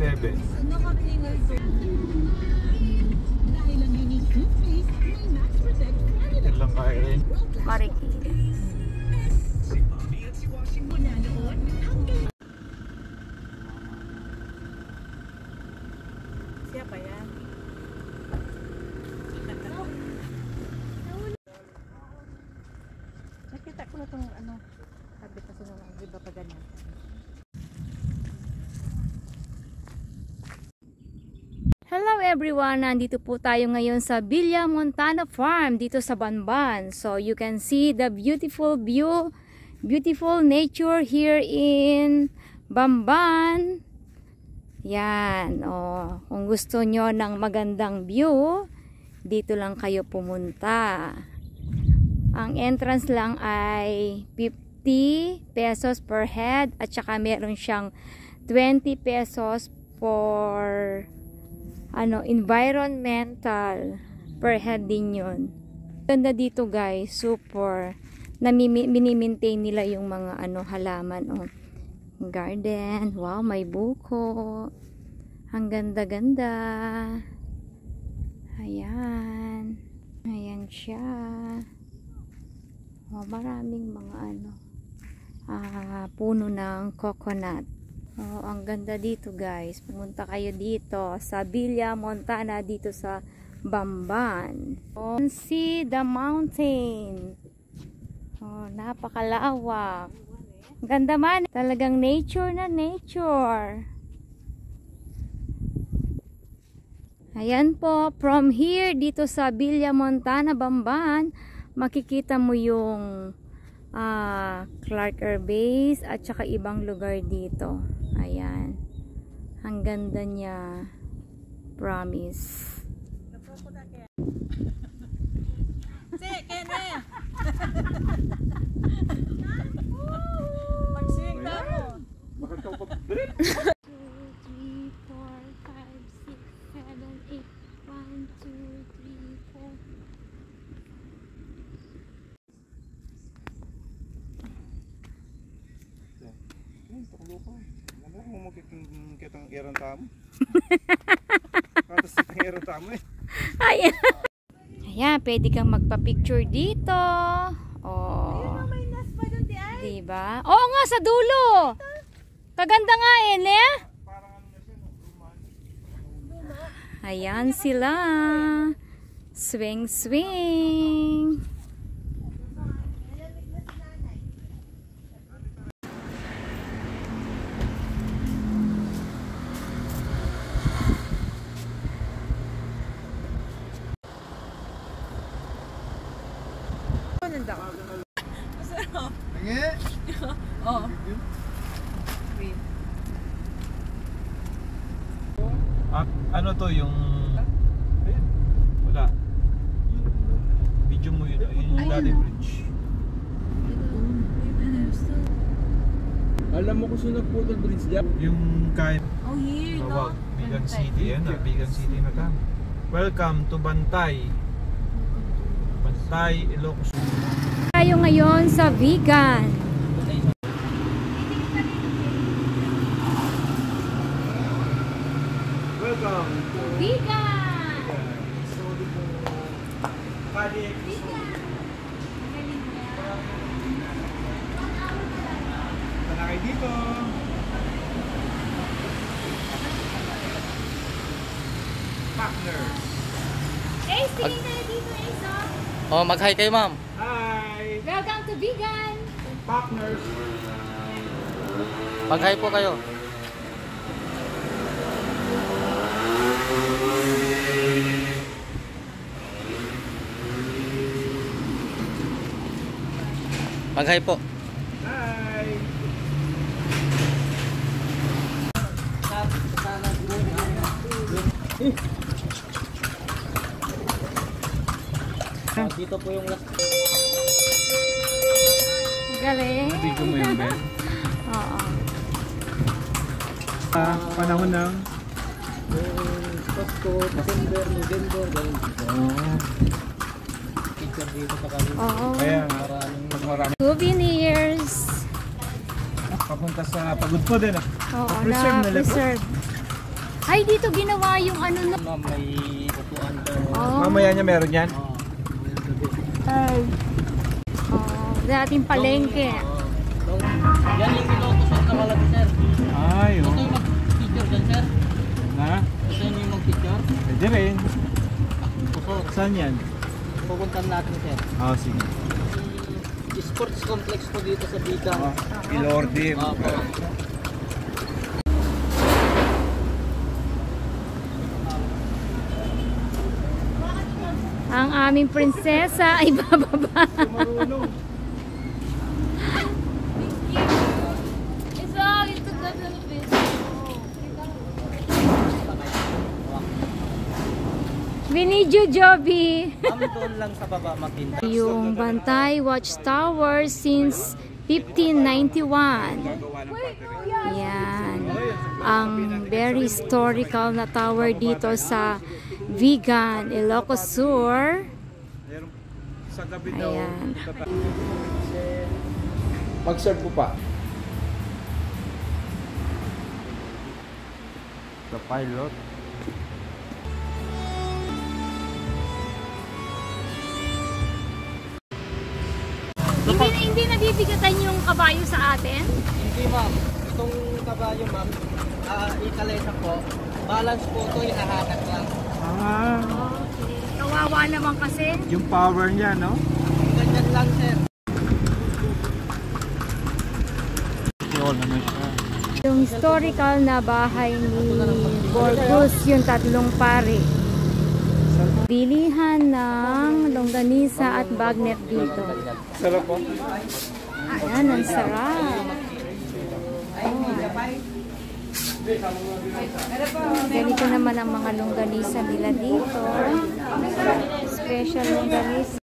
7. Yan lang kaya rin. Marikina. Siapa yan? Nakita ko na itong ano, sabi kasi nung di ba pa ganyan. Hello everyone! Nandito po tayo ngayon sa Villa Montana Farm dito sa Banban. So you can see the beautiful view, beautiful nature here in Banban. Yan, oh, kung gusto nyo ng magandang view, dito lang kayo pumunta. Ang entrance lang ay 50 pesos per head at saka meron siyang 20 pesos for environmental per head din yun. Ganda dito guys, super. Mini-maintain nila yung mga halaman. Oh. Garden. Wow, may buko. Ang ganda-ganda. Ayan. Ayan siya. Oh, maraming mga puno ng coconut. Oh, ang ganda dito guys. Pumunta kayo dito sa Villa Montana dito sa Banban. Oh, see the mountain. Oh, napakalawak. Ganda man. Talagang nature na nature. Ayan po, from here dito sa Villa Montana, Banban, makikita mo yung Clark Air Base at saka ibang lugar dito. Ayan. Ang ganda niya. Promise. Magsing tamo. Bakit ka pag-drip? 2, 3, 4, 5, 6, 7, 8. 1, 2, 3, 4. Kitang iran tamo. Katas kitang iran tamo eh. Ayan. Ayan, pwede kang magpa-picture dito. Oh. May nas pa doon di ay. Diba? Oo nga, sa dulo. Kaganda nga eh, ne? Ayan sila. Swing, swing. Masarap. Nangi? Oo. Ano to yung... Wala. Video mo yun. Yung dati bridge. Alam mo kung saan nagputol bridge dyan? Yung kahit... Oh, here, no? Bigan City. Yan na. Bigan City na ka. Welcome to Bantay. Bantay, Ilocos. Tayo ngayon sa vegan. Welcome to Vegan! Sana kayo dito. Partners. Ace, tingin tayo dito, Ace, oh. Oh, mag-hi kayo, ma'am. Hi! Welcome to Vegan! Partners. Mag-hi po kayo. Mag-hi po. Hi! Dito po yung last. Galing. Video mo yun, Ben? Oo. Panahon ng... Pasko, December, November, ganun. Picture dito sa kami. Oo. Kaya magmarami. Souvenirs. Papunta sa pagod po din ah. Oo, Preserve na nila to. preserve. Ay, dito ginawa yung ano na. Ma'am, may upuan doon. Oh, Mamaya niya meron yan. Oo. oh, dating palengke. Yan yung pinutusok na malaki, sir. Ay, Gusto yung mag-picture dyan, sir? Na? Gusto yung mag-picture? Pwede rin. Pusok. Saan yan? Pupuntan natin, sir. Ah, sige. Sports complex po dito sa Biga. Ilordi. Opo. Ang aming prinsesa ay bababa. Binidyo, Joby. Ma'am, doon lang sa baba makinta. Yung Bantay Watchtower since 1591. Yan. Ang very historical na tower dito sa Vigan, Ilocos Sur. Sa gabi daw. Ayan. Mag-serve po pa. The pilot. Hindi nabibigatan yung kabayo sa atin? Hindi, ma'am. Itong kabayo, ma'am, ikalesa po. Balance po ito, inahatak lang. Ah, Okay. Kawawa naman kasi. yung power niya, no? Ganyan lang, sir. Yun, ano siya? Yung historical na bahay ni Borgus, yung tatlong pari. Bilihan ng longganisa at bagnet dito. Sarap po. Ayan, ang sarap. Ganito naman ang mga longganisa nila dito. Special longganisa.